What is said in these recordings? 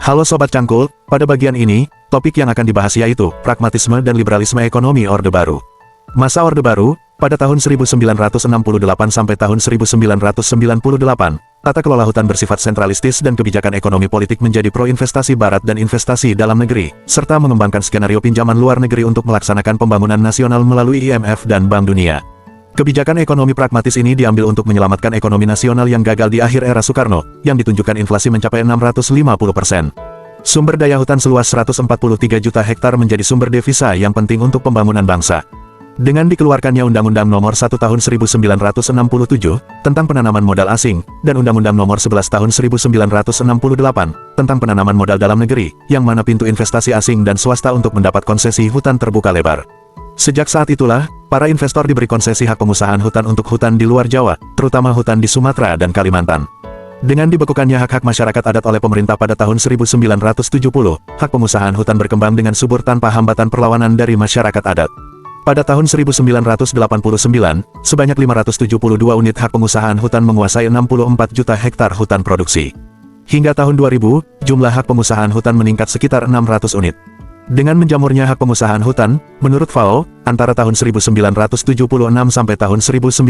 Halo Sobat Cangkul, pada bagian ini, topik yang akan dibahas yaitu pragmatisme dan liberalisme ekonomi Orde Baru. Masa Orde Baru, pada tahun 1968 sampai tahun 1998, tata kelola hutan bersifat sentralistis dan kebijakan ekonomi politik menjadi pro-investasi barat dan investasi dalam negeri, serta mengembangkan skenario pinjaman luar negeri untuk melaksanakan pembangunan nasional melalui IMF dan Bank Dunia. Kebijakan ekonomi pragmatis ini diambil untuk menyelamatkan ekonomi nasional yang gagal di akhir era Soekarno, yang ditunjukkan inflasi mencapai 650%. Sumber daya hutan seluas 143 juta hektar menjadi sumber devisa yang penting untuk pembangunan bangsa. Dengan dikeluarkannya Undang-Undang Nomor 1 Tahun 1967 tentang penanaman modal asing, dan Undang-Undang Nomor 11 Tahun 1968 tentang penanaman modal dalam negeri, yang mana pintu investasi asing dan swasta untuk mendapat konsesi hutan terbuka lebar. Sejak saat itulah, para investor diberi konsesi hak pengusahaan hutan untuk hutan di luar Jawa, terutama hutan di Sumatera dan Kalimantan. Dengan dibekukannya hak-hak masyarakat adat oleh pemerintah pada tahun 1970, hak pengusahaan hutan berkembang dengan subur tanpa hambatan perlawanan dari masyarakat adat. Pada tahun 1989, sebanyak 572 unit hak pengusahaan hutan menguasai 64 juta hektar hutan produksi. Hingga tahun 2000, jumlah hak pengusahaan hutan meningkat sekitar 600 unit. Dengan menjamurnya hak pengusahaan hutan, menurut FAO, antara tahun 1976 sampai tahun 1980,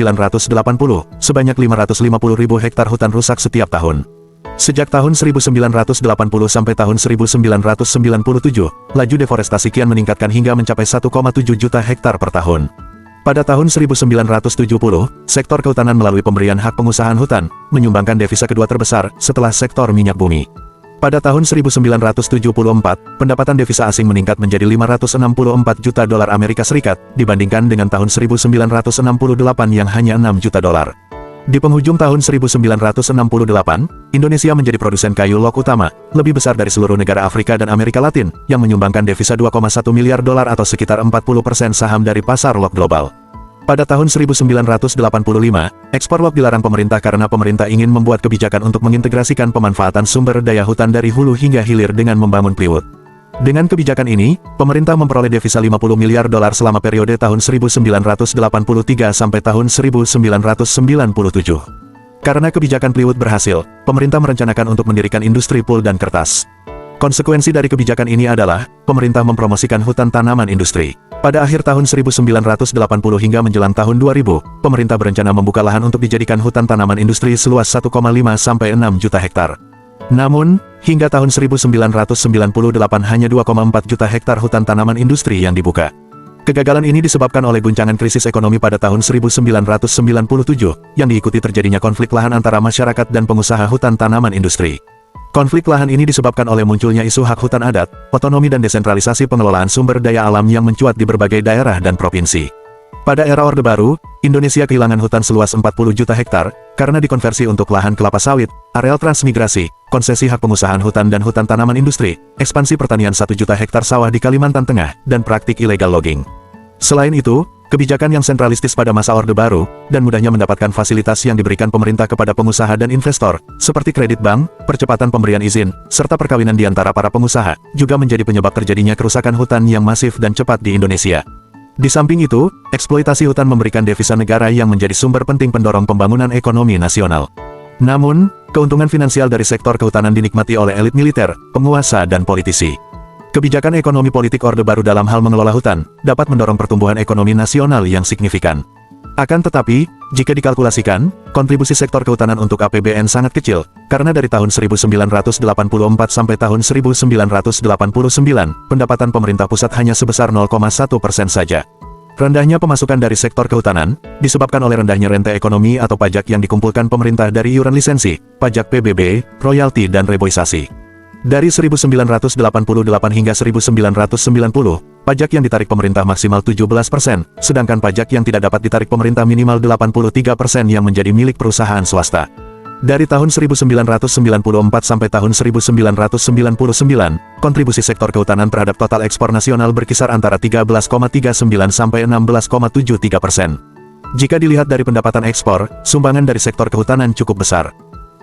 sebanyak 550.000 hektar hutan rusak setiap tahun. Sejak tahun 1980 sampai tahun 1997, laju deforestasi kian meningkatkan hingga mencapai 1,7 juta hektar per tahun. Pada tahun 1970, sektor kehutanan melalui pemberian hak pengusahaan hutan, menyumbangkan devisa kedua terbesar, setelah sektor minyak bumi. Pada tahun 1974, pendapatan devisa asing meningkat menjadi 564 juta dolar Amerika Serikat, dibandingkan dengan tahun 1968 yang hanya 6 juta dolar. Di penghujung tahun 1968, Indonesia menjadi produsen kayu log utama, lebih besar dari seluruh negara Afrika dan Amerika Latin, yang menyumbangkan devisa 2,1 miliar dolar atau sekitar 40% saham dari pasar log global. Pada tahun 1985, ekspor log dilarang pemerintah karena pemerintah ingin membuat kebijakan untuk mengintegrasikan pemanfaatan sumber daya hutan dari hulu hingga hilir dengan membangun plywood. Dengan kebijakan ini, pemerintah memperoleh devisa 50 miliar dolar selama periode tahun 1983 sampai tahun 1997. Karena kebijakan plywood berhasil, pemerintah merencanakan untuk mendirikan industri pul dan kertas. Konsekuensi dari kebijakan ini adalah, pemerintah mempromosikan hutan tanaman industri. Pada akhir tahun 1980 hingga menjelang tahun 2000, pemerintah berencana membuka lahan untuk dijadikan hutan tanaman industri seluas 1,5 sampai 6 juta hektar. Namun, hingga tahun 1998 hanya 2,4 juta hektar hutan tanaman industri yang dibuka. Kegagalan ini disebabkan oleh guncangan krisis ekonomi pada tahun 1997, yang diikuti terjadinya konflik lahan antara masyarakat dan pengusaha hutan tanaman industri. Konflik lahan ini disebabkan oleh munculnya isu hak hutan adat, otonomi dan desentralisasi pengelolaan sumber daya alam yang mencuat di berbagai daerah dan provinsi. Pada era Orde Baru, Indonesia kehilangan hutan seluas 40 juta hektar, karena dikonversi untuk lahan kelapa sawit, areal transmigrasi, konsesi hak pengusahaan hutan dan hutan tanaman industri, ekspansi pertanian 1 juta hektar sawah di Kalimantan Tengah, dan praktik illegal logging. Selain itu, kebijakan yang sentralistis pada masa Orde Baru, dan mudahnya mendapatkan fasilitas yang diberikan pemerintah kepada pengusaha dan investor, seperti kredit bank, percepatan pemberian izin, serta perkawinan di antara para pengusaha, juga menjadi penyebab terjadinya kerusakan hutan yang masif dan cepat di Indonesia. Di samping itu, eksploitasi hutan memberikan devisa negara yang menjadi sumber penting pendorong pembangunan ekonomi nasional. Namun, keuntungan finansial dari sektor kehutanan dinikmati oleh elit militer, penguasa dan politisi. Kebijakan ekonomi politik Orde Baru dalam hal mengelola hutan, dapat mendorong pertumbuhan ekonomi nasional yang signifikan. Akan tetapi, jika dikalkulasikan, kontribusi sektor kehutanan untuk APBN sangat kecil, karena dari tahun 1984 sampai tahun 1989, pendapatan pemerintah pusat hanya sebesar 0,1% saja. Rendahnya pemasukan dari sektor kehutanan, disebabkan oleh rendahnya rente ekonomi atau pajak yang dikumpulkan pemerintah dari iuran lisensi, pajak PBB, royalti dan reboisasi. Dari 1988 hingga 1990, pajak yang ditarik pemerintah maksimal 17%, sedangkan pajak yang tidak dapat ditarik pemerintah minimal 83% yang menjadi milik perusahaan swasta. Dari tahun 1994 sampai tahun 1999, kontribusi sektor kehutanan terhadap total ekspor nasional berkisar antara 13,39 sampai 16,73%. Jika dilihat dari pendapatan ekspor, sumbangan dari sektor kehutanan cukup besar.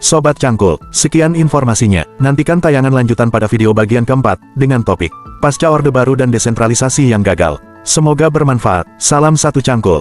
Sobat Cangkul, sekian informasinya. Nantikan tayangan lanjutan pada video bagian keempat, dengan topik Pasca Orde Baru dan Desentralisasi yang Gagal. Semoga bermanfaat. Salam satu Cangkul.